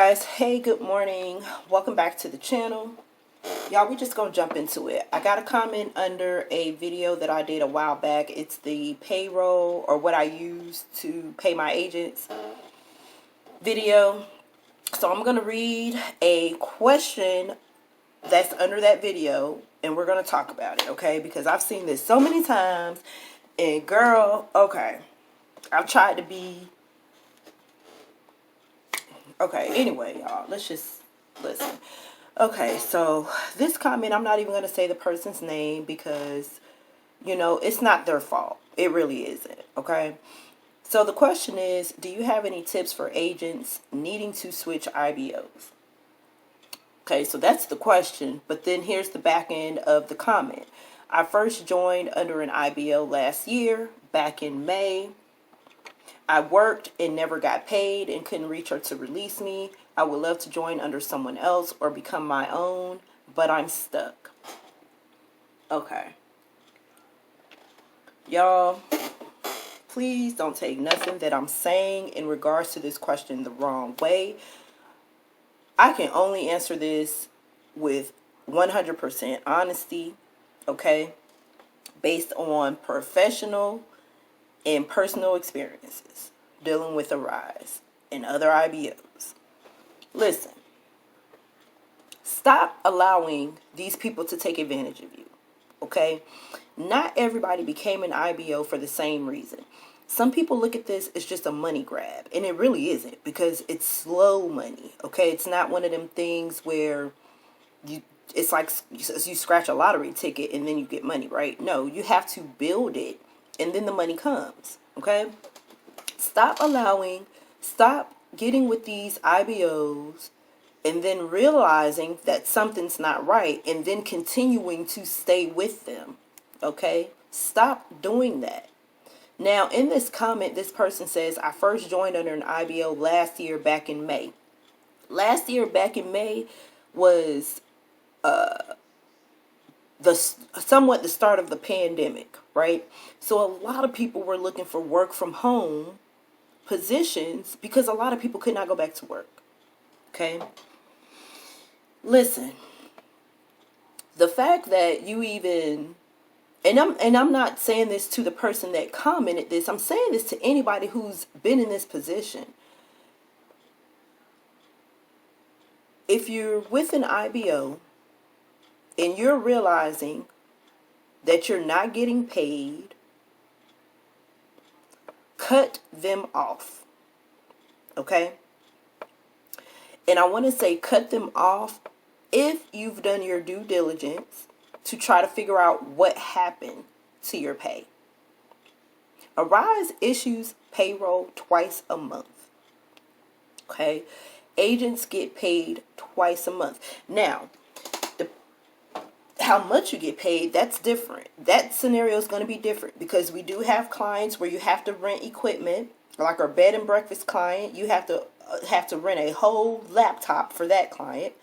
guys, hey, good morning, welcome back to the channel. Y'all, we just gonna jump into it. I got a comment under a video that I did a while back. It's the payroll, or what I use to pay my agents video. So I'm gonna read a question that's under that video, and we're gonna talk about it, okay? Because I've seen this so many times, and girl, okay, I've tried to be okay. Anyway, y'all, let's just listen. Okay, so this comment, I'm not even going to say the person's name because, you know, it's not their fault. It really isn't, okay? So the question is, do you have any tips for agents needing to switch IBOs? Okay, so that's the question, but then here's the back end of the comment. I first joined under an IBO last year, back in May. I worked and never got paid and couldn't reach her to release me. I would love to join under someone else or become my own, but I'm stuck. Okay. Y'all, please don't take nothing that I'm saying in regards to this question the wrong way. I can only answer this with 100% honesty, okay? Based on professional and personal experiences dealing with Arise and other IBOs. Listen, stop allowing these people to take advantage of you, okay? Not everybody became an IBO for the same reason. Some people look at this as just a money grab, and it really isn't, because it's slow money, okay? It's not one of them things where it's like you scratch a lottery ticket and then you get money, right? No, you have to build it, and then the money comes, okay? Stop getting with these IBOs and then realizing that something's not right and then continuing to stay with them, okay? Stop doing that. Now, in this comment, this person says, I first joined under an IBO last year back in May. Last year back in May was somewhat the start of the pandemic, right? So a lot of people were looking for work from home positions because a lot of people could not go back to work. Okay? Listen. The fact that you even, and I'm not saying this to the person that commented this, I'm saying this to anybody who's been in this position. If you're with an IBO and you're realizing that you're not getting paid, cut them off, okay? And I want to say cut them off if you've done your due diligence to try to figure out what happened to your pay. Arise issues payroll twice a month, okay? Agents get paid twice a month. Now, how much you get paid, that's different. That scenario is going to be different because we do have clients where you have to rent equipment, like our bed and breakfast client. You have to rent a whole laptop for that client.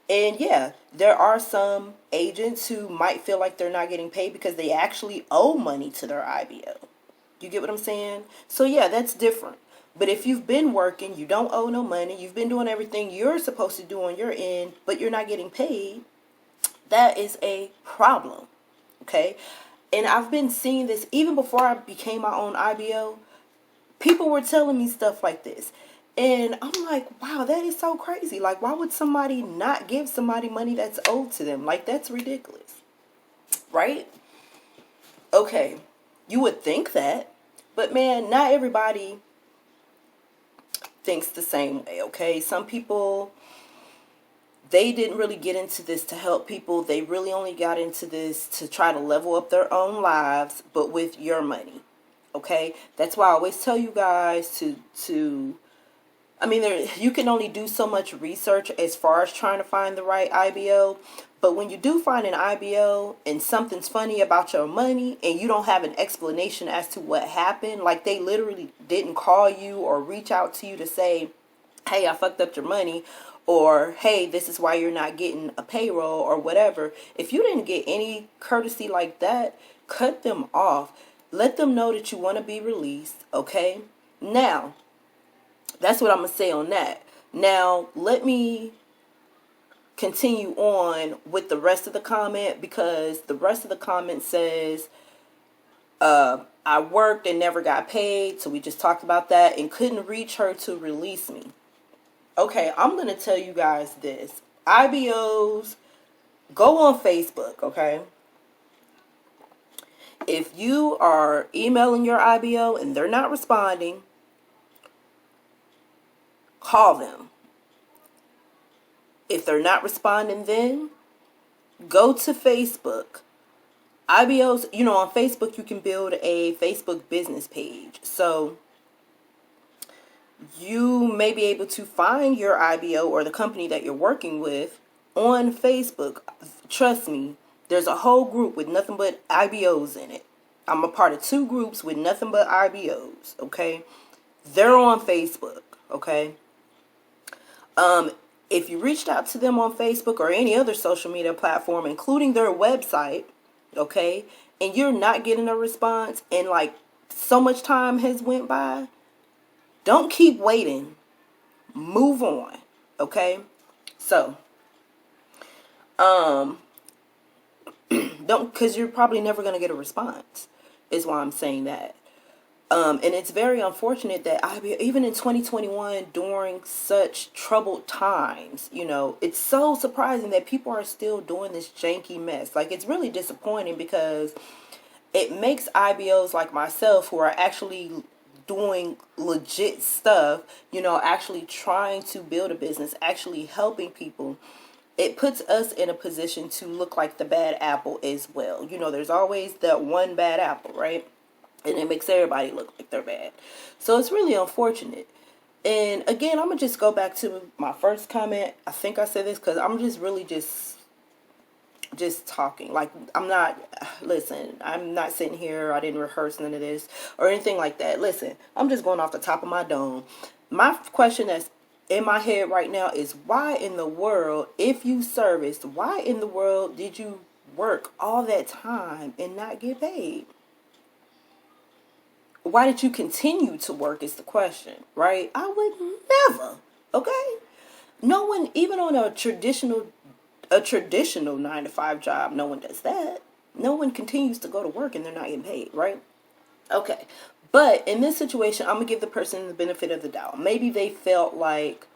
And yeah, there are some agents who might feel like they're not getting paid because they actually owe money to their IBO. You get what I'm saying? So yeah, that's different. But if you've been working, you don't owe no money, you've been doing everything you're supposed to do on your end, but you're not getting paid, that is a problem, okay? And I've been seeing this even before I became my own IBO. People were telling me stuff like this. And I'm like, wow, that is so crazy. Like, why would somebody not give somebody money that's owed to them? Like, that's ridiculous, right? Okay, you would think that. But, man, not everybody thinks the same way, okay? Some people, they didn't really get into this to help people. They really only got into this to try to level up their own lives, but with your money, okay? That's why I always tell you guys you can only do so much research as far as trying to find the right IBO. But when you do find an IBO and something's funny about your money and you don't have an explanation as to what happened, like they literally didn't call you or reach out to you to say, hey, I fucked up your money, or hey, this is why you're not getting a payroll or whatever. If you didn't get any courtesy like that, cut them off. Let them know that you want to be released, okay? Now, that's what I'm going to say on that. Now, let me continue on with the rest of the comment, because the rest of the comment says, I worked and never got paid. So we just talked about that, and couldn't reach her to release me. Okay, I'm going to tell you guys this. IBOs, go on Facebook, okay? If you are emailing your IBO and they're not responding, call them. If they're not responding, then go to Facebook. IBOs, on Facebook, you can build a Facebook business page. So you may be able to find your IBO or the company that you're working with on Facebook. Trust me, there's a whole group with nothing but IBOs in it. I'm a part of 2 groups with nothing but IBOs, okay? They're on Facebook, okay? If you reached out to them on Facebook or any other social media platform, including their website, okay, and you're not getting a response, and like so much time has went by, don't keep waiting. Move on, okay? So, don't, because you're probably never going to get a response, is why I'm saying that. And it's very unfortunate that even in 2021, during such troubled times, it's so surprising that people are still doing this janky mess. Like, it's really disappointing, because it makes IBOs like myself, who are actually doing legit stuff, actually trying to build a business, actually helping people. It puts us in a position to look like the bad apple as well. There's always that one bad apple, right? And it makes everybody look like they're bad. So it's really unfortunate. And again, I'm going to just go back to my first comment. I think I said this because I'm just really just talking. Like, I'm not sitting here. I didn't rehearse none of this or anything like that. Listen, I'm just going off the top of my dome. My question that's in my head right now is, why in the world, if you serviced, why in the world did you work all that time and not get paid? Why did you continue to work is the question, right? I would never, okay? No one, even on a traditional 9-to-5 job, no one does that. No one continues to go to work and they're not getting paid, right? Okay. But in this situation, I'm going to give the person the benefit of the doubt. Maybe they felt like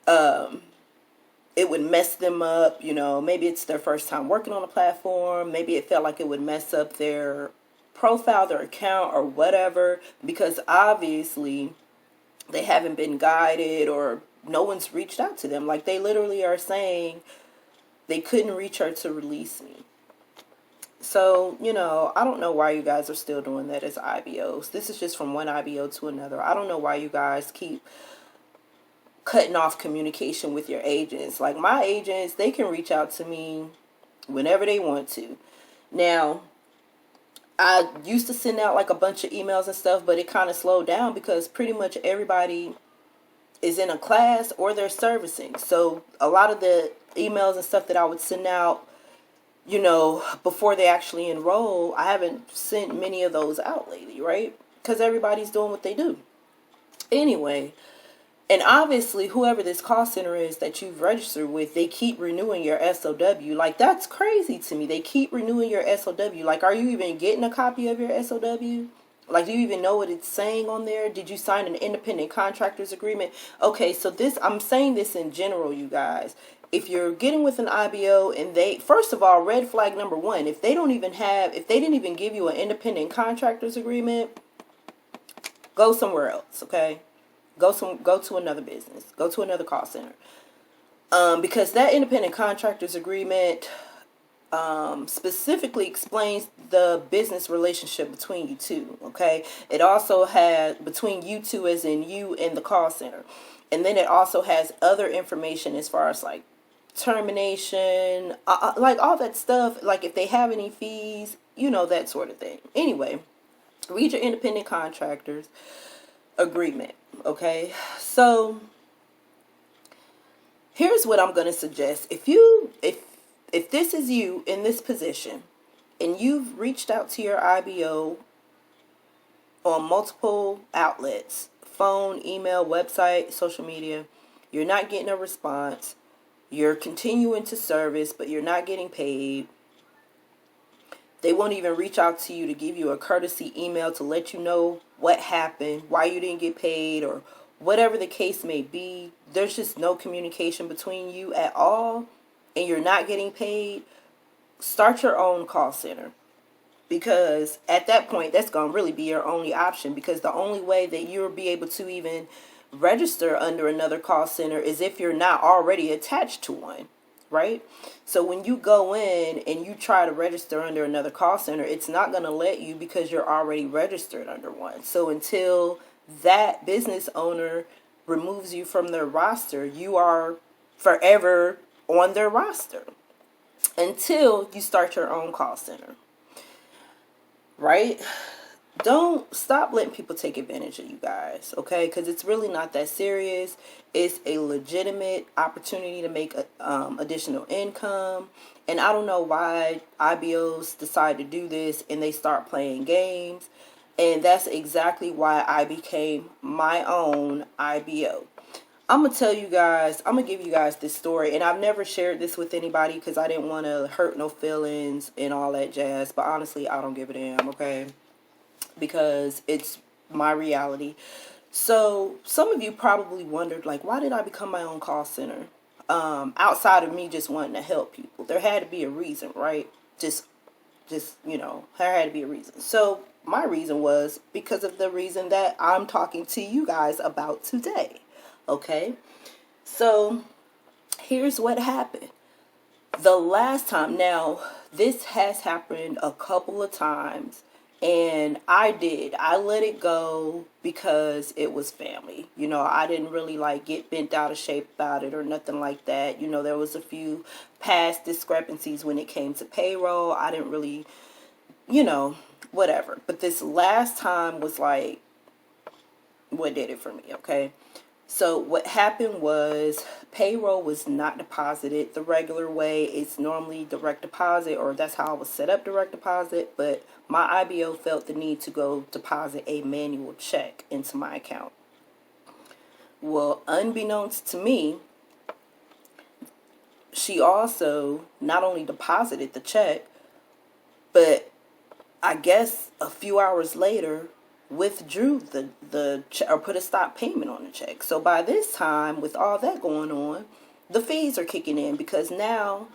it would mess them up, maybe it's their first time working on a platform. Maybe it felt like it would mess up their profile, their account, or whatever, because obviously they haven't been guided or no one's reached out to them. Like, they literally are saying they couldn't reach her to release me. So, I don't know why you guys are still doing that as IBOs. This is just from one IBO to another. I don't know why you guys keep cutting off communication with your agents. Like, my agents, they can reach out to me whenever they want to. Now, I used to send out like a bunch of emails and stuff, but it kind of slowed down because pretty much everybody is in a class or they're servicing. So a lot of the emails and stuff that I would send out, before they actually enroll, I haven't sent many of those out lately, right? Because everybody's doing what they do. Anyway, and obviously whoever this call center is that you've registered with, they keep renewing your SOW. Like, that's crazy to me. They keep renewing your SOW. Like, are you even getting a copy of your SOW? Like, do you even know what it's saying on there? Did you sign an independent contractor's agreement? Okay, so I'm saying this in general, you guys. If you're getting with an IBO and first of all, red flag number 1, if they didn't even give you an independent contractor's agreement, go somewhere else, okay? Go to another business. Go to another call center. Because that independent contractor's agreement specifically explains the business relationship between you two, okay? It also has between you two, as in you and the call center. And then it also has other information as far as like termination, like all that stuff, like if they have any fees, that sort of thing. Anyway, read your independent contractor's agreement, okay? So here's what I'm going to suggest. If this is you in this position and you've reached out to your IBO on multiple outlets, phone, email, website, social media, You're not getting a response. You're continuing to service, but you're not getting paid. They won't even reach out to you to give you a courtesy email to let you know what happened, why you didn't get paid, or whatever the case may be. There's just no communication between you at all, and you're not getting paid. Start your own call center, because at that point, that's going to really be your only option, because the only way that you'll be able to even register under another call center is if you're not already attached to one. Right? So when you go in and you try to register under another call center, it's not going to let you because you're already registered under one. So until that business owner removes you from their roster, you are forever on their roster until you start your own call center. Right? Don't stop letting people take advantage of you guys, okay? Because it's really not that serious. It's a legitimate opportunity to make additional income. And I don't know why IBOs decide to do this and they start playing games. And that's exactly why I became my own IBO. I'm going to tell you guys, I'm going to give you guys this story. And I've never shared this with anybody because I didn't want to hurt no feelings and all that jazz. But honestly, I don't give a damn, okay? Because it's my reality. So some of you probably wondered, like, why did I become my own call center? Outside of me just wanting to help people. There had to be a reason, right? Just, you know, there had to be a reason. So my reason was because of the reason that I'm talking to you guys about today. Okay? So here's what happened. The last time, now, this has happened a couple of times. And I let it go because it was family. You know, I didn't really like get bent out of shape about it or nothing like that. You know, there was a few past discrepancies when it came to payroll. I didn't really, you know, whatever. But this last time was like, what did it for me, okay? So what happened was payroll was not deposited the regular way. It's normally direct deposit, or that's how I was set up, direct deposit. But my IBO felt the need to go deposit a manual check into my account. Well, unbeknownst to me, she also not only deposited the check, but I guess a few hours later withdrew the or put a stop payment on the check. So by this time, with all that going on, the fees are kicking in, because now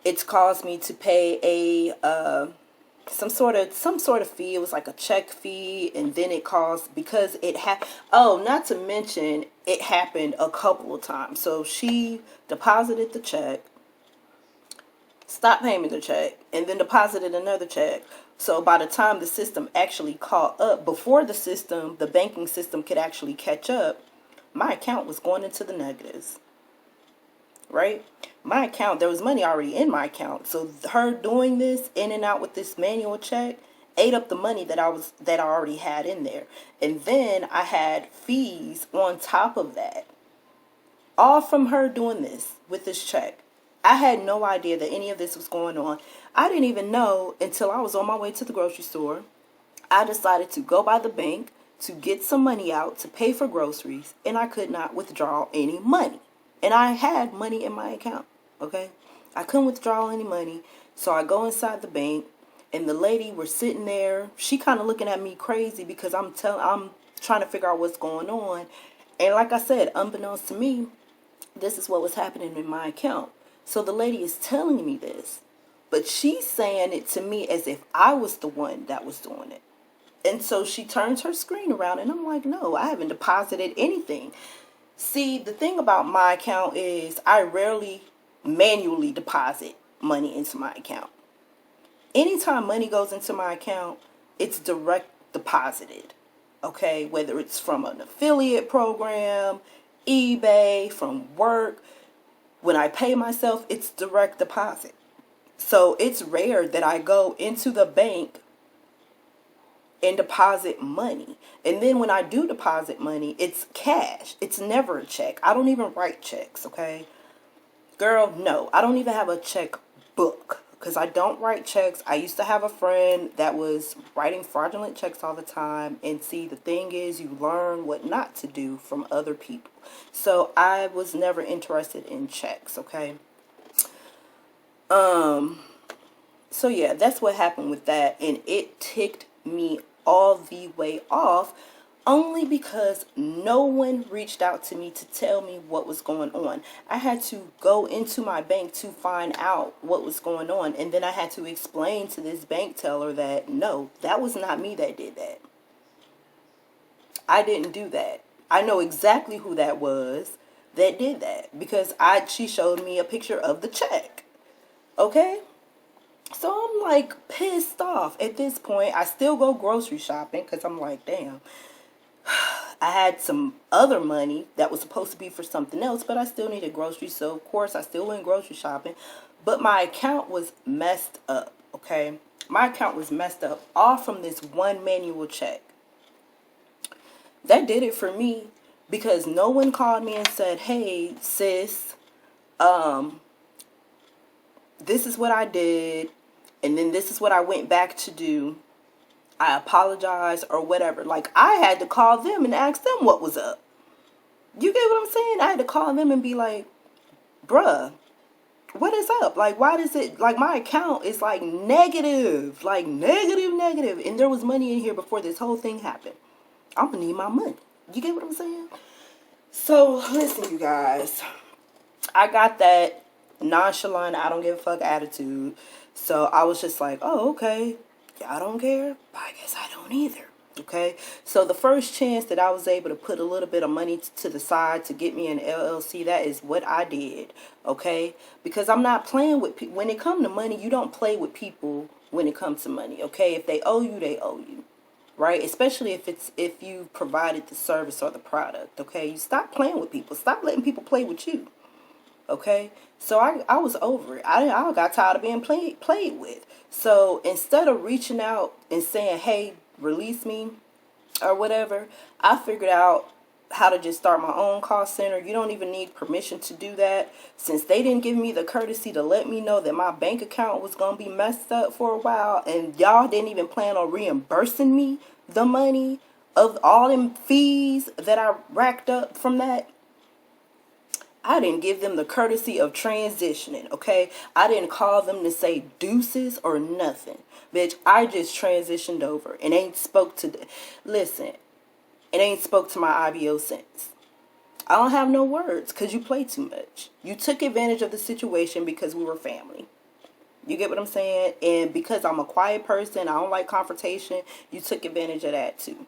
it's caused me to pay a some sort of fee. It was like a check fee, and then it caused, because it had, oh, not to mention it happened a couple of times. So she deposited the check, stopped paying the check, and then deposited another check. So by the time the system actually caught up, before the banking system could actually catch up, my account was going into the negatives. Right? My account, there was money already in my account. So her doing this in and out with this manual check ate up the money that I already had in there. And then I had fees on top of that. All from her doing this with this check. I had no idea that any of this was going on. I didn't even know until I was on my way to the grocery store. I decided to go by the bank to get some money out to pay for groceries, and I could not withdraw any money. And I had money in my account, okay? I couldn't withdraw any money, so I go inside the bank, and the lady was sitting there. She kind of looking at me crazy because I'm trying to figure out what's going on. And like I said, unbeknownst to me, this is what was happening in my account. So the lady is telling me this, but she's saying it to me as if I was the one that was doing it. And so she turns her screen around, and I'm like, no, I haven't deposited anything. See, the thing about my account is I rarely manually deposit money into my account. Anytime money goes into my account, it's direct deposited. Okay, whether it's from an affiliate program, eBay, from work. When I pay myself, it's direct deposit. So it's rare that I go into the bank and deposit money. And then when I do deposit money, it's cash. It's never a check. I don't even write checks, okay? Girl, no. I don't even have a check book, because I don't write checks. I used to have a friend that was writing fraudulent checks all the time. And see, the thing is, you learn what not to do from other people. So I was never interested in checks, okay? So yeah, that's what happened with that. And it ticked me all the way off, only because no one reached out to me to tell me what was going on. I had to go into my bank to find out what was going on. And then I had to explain to this bank teller that, no, that was not me that did that. I didn't do that. I know exactly who that was that did that, because she showed me a picture of the check. Okay? So I'm like pissed off at this point. I still go grocery shopping because I'm like, damn. I had some other money that was supposed to be for something else, but I still needed groceries. So, of course, I still went grocery shopping. But my account was messed up, okay? My account was messed up all from this one manual check. That did it for me, because no one called me and said, hey, sis, this is what I did, and then this is what I went back to do. I apologize, or whatever. Like, I had to call them and ask them what was up. You get what I'm saying? I had to call them and be like, bruh, what is up? Like, why does it, like, my account is like negative, negative. And there was money in here before this whole thing happened. I'm gonna need my money. You get what I'm saying? So, listen, you guys, I got that nonchalant, I don't give a fuck attitude. So I was just like, oh, okay. Y'all don't care? I guess I don't either. Okay? So the first chance that I was able to put a little bit of money to the side to get me an LLC, that is what I did. Okay? Because I'm not playing with people. When it comes to money, you don't play with people when it comes to money. Okay? If they owe you, they owe you. Right? Especially if you provided the service or the product. Okay? You stop playing with people. Stop letting people play with you. Okay? So I was over it. I got tired of being played with. So instead of reaching out and saying, hey, release me or whatever, I figured out how to just start my own call center. You don't even need permission to do that. Since they didn't give me the courtesy to let me know that my bank account was going to be messed up for a while, and y'all didn't even plan on reimbursing me the money of all them fees that I racked up from that, I didn't give them the courtesy of transitioning, okay? I didn't call them to say deuces or nothing. Bitch, I just transitioned over and ain't spoke to... Listen, it ain't spoke to my IBO since. I don't have no words because you play too much. You took advantage of the situation because we were family. You get what I'm saying? And because I'm a quiet person, I don't like confrontation, you took advantage of that too.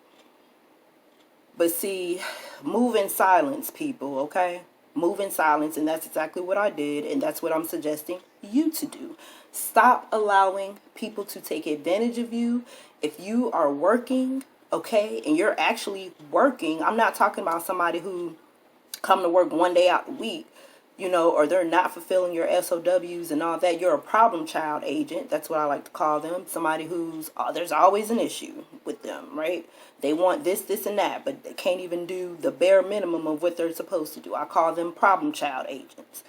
But see, move in silence, people, okay? Move in silence, and that's exactly what I did, and that's what I'm suggesting you to do. Stop allowing people to take advantage of you. If you are working, okay, and you're actually working, I'm not talking about somebody who come to work one day out the week, you know, or they're not fulfilling your SOWs and all that. You're a problem child agent. That's what I like to call them. Somebody who's, there's always an issue with them, right? They want this, this, and that, but they can't even do the bare minimum of what they're supposed to do. I call them problem child agents.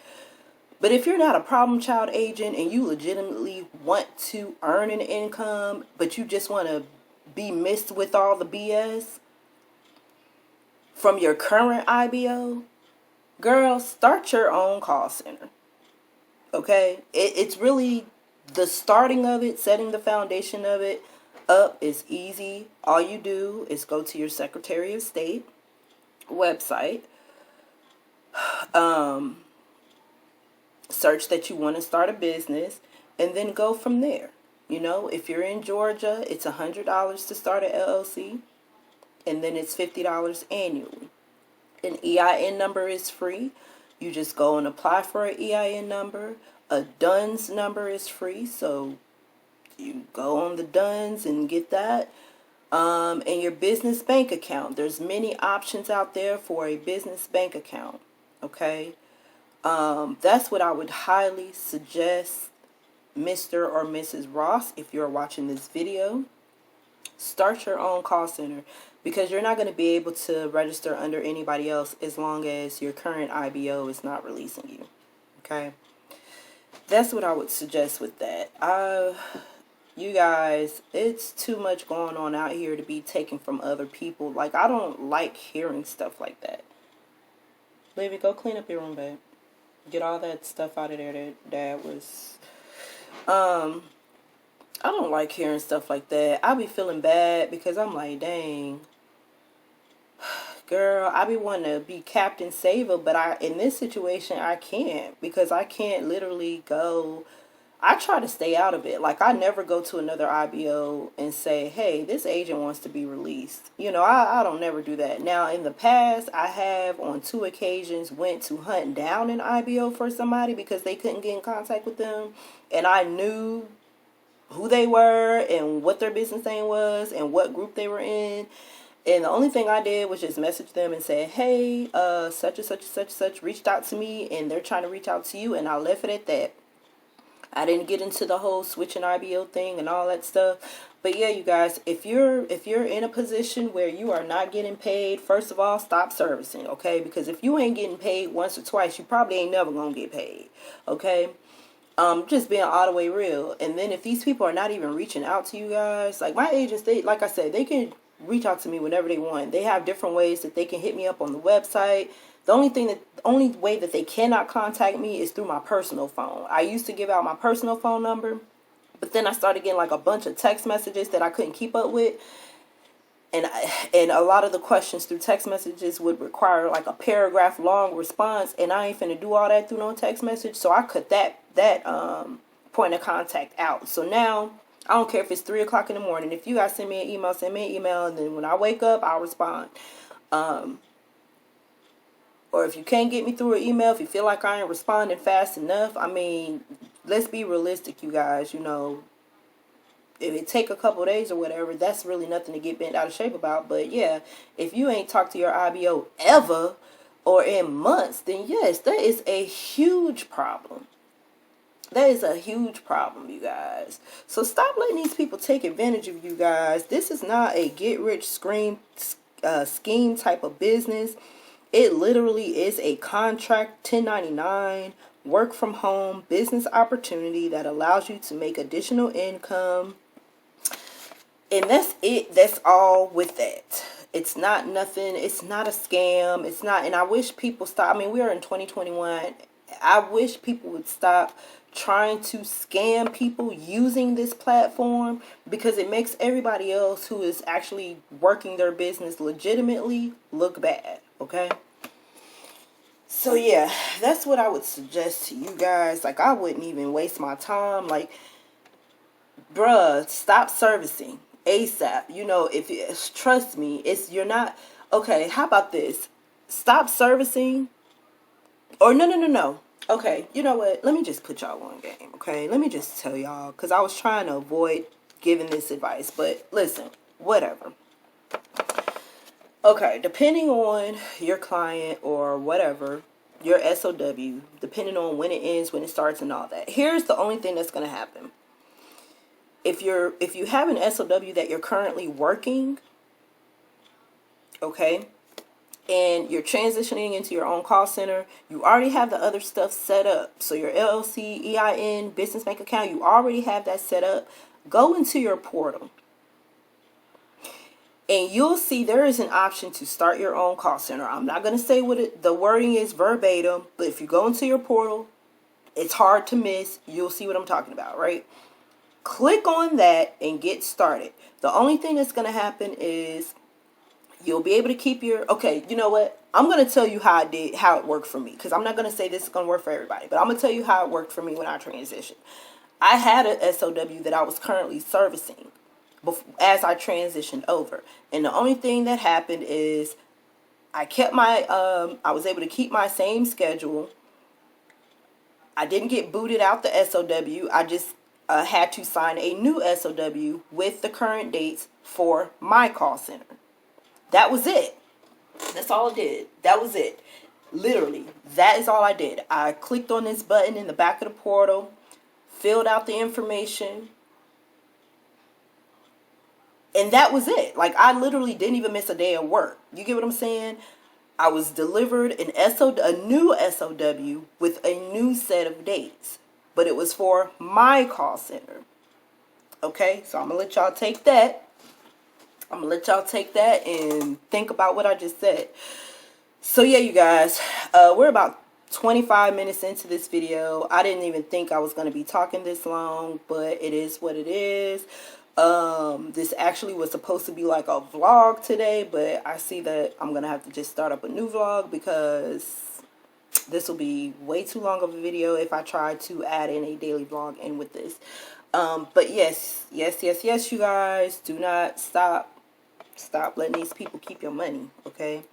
But if you're not a problem child agent and you legitimately want to earn an income, but you just want to be missed with all the BS from your current IBO, girl, start your own call center. Okay? It's really the starting of it, setting the foundation of it up is easy. All you do is go to your Secretary of State website, search that you want to start a business, and then go from there. You know, if you're in Georgia, it's $100 to start an LLC, and then it's $50 annually. An EIN number is free. You just go and apply for an EIN number. A DUNS number is free, so you go on the DUNS and get that. And your business bank account. There's many options out there for a business bank account. Okay? That's what I would highly suggest, Mr. or Mrs. Ross, if you're watching this video. Start your own call center, because you're not going to be able to register under anybody else as long as your current IBO is not releasing you. Okay? That's what I would suggest with that. You guys, it's too much going on out here to be taken from other people. Like, I don't like hearing stuff like that. Baby, go clean up your room, babe. Get all that stuff out of there that was... I don't like hearing stuff like that. I be feeling bad because I'm like, dang. Girl, I be wanting to be Captain Saver, but in this situation, I can't. Because I can't literally go... I try to stay out of it. Like, I never go to another IBO and say, hey, this agent wants to be released. You know, I don't never do that. Now, in the past, I have on 2 occasions went to hunt down an IBO for somebody because they couldn't get in contact with them. And I knew who they were and what their business name was and what group they were in. And the only thing I did was just message them and say, hey, such and such and such and such reached out to me and they're trying to reach out to you. And I left it at that. I didn't get into the whole switching IBO thing and all that stuff. But yeah, you guys, if you're in a position where you are not getting paid, first of all, stop servicing, okay? Because if you ain't getting paid once or twice, you probably ain't never gonna get paid, okay? Just being all the way real. And then if these people are not even reaching out to you guys, like my agents, they, like I said, they can reach out to me whenever they want. They have different ways that they can hit me up on the website. The only way that they cannot contact me is through my personal phone. I used to give out my personal phone number, but then I started getting like a bunch of text messages that I couldn't keep up with. And a lot of the questions through text messages would require like a paragraph long response, and I ain't finna do all that through no text message. So I cut that point of contact out. So now I don't care if it's 3 o'clock in the morning. If you guys send me an email, and then when I wake up, I'll respond. Or if you can't get me through an email, if you feel like I ain't responding fast enough, I mean, let's be realistic, you guys. You know, if it take a couple days or whatever, that's really nothing to get bent out of shape about. But yeah, if you ain't talked to your IBO ever or in months, then yes, that is a huge problem. That is a huge problem, you guys. So stop letting these people take advantage of you guys. This is not a get-rich-scheme type of business. It literally is a contract 1099 work from home business opportunity that allows you to make additional income. And that's it. That's all with that. It's not nothing. It's not a scam. It's not. And I wish people stop. I mean, we are in 2021. I wish people would stop trying to scam people using this platform, because it makes everybody else who is actually working their business legitimately look bad. Okay, so yeah, that's what I would suggest to you guys. Like, I wouldn't even waste my time. Like, bruh, stop servicing ASAP. You know, trust me, you're not okay. How about this? Stop servicing, or no. Okay, you know what? Let me just put y'all on game. Okay, let me just tell y'all, because I was trying to avoid giving this advice, but listen, whatever. Okay, depending on your client or whatever, your SOW, depending on when it ends, when it starts, and all that. Here's the only thing that's going to happen. If you have an SOW that you're currently working, okay, and you're transitioning into your own call center, you already have the other stuff set up. So your LLC, EIN, business bank account, you already have that set up. Go into your portal. And you'll see there is an option to start your own call center. I'm not going to say what the wording is verbatim, but if you go into your portal, it's hard to miss. You'll see what I'm talking about, right? Click on that and get started. The only thing that's going to happen is you'll be able to keep your... Okay, you know what? I'm going to tell you how it worked for me, because I'm not going to say this is going to work for everybody, but I'm going to tell you how it worked for me when I transitioned. I had an SOW that I was currently servicing as I transitioned over. And the only thing that happened is I kept my, I was able to keep my same schedule. I didn't get booted out the SOW. I just had to sign a new SOW with the current dates for my call center. That was it. That's all I did. That was it. Literally, that is all I did. I clicked on this button in the back of the portal, filled out the information, and that was it. Like, I literally didn't even miss a day of work. You get what I'm saying? I was delivered a new SOW with a new set of dates. but it was for my call center. Okay, so I'm gonna let y'all take that. I'm gonna let y'all take that and think about what I just said. So yeah, you guys, we're about 25 minutes into this video. I didn't even think I was going to be talking this long, but it is what it is. This actually was supposed to be like a vlog today, but I see that I'm going to have to just start up a new vlog because this will be way too long of a video if I try to add in a daily vlog in with this. But yes, you guys, do not stop letting these people keep your money, okay?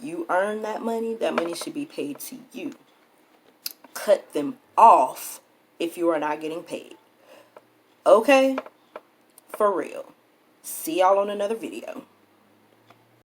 You earn that money should be paid to you. Cut them off if you are not getting paid. Okay? For real. See y'all on another video.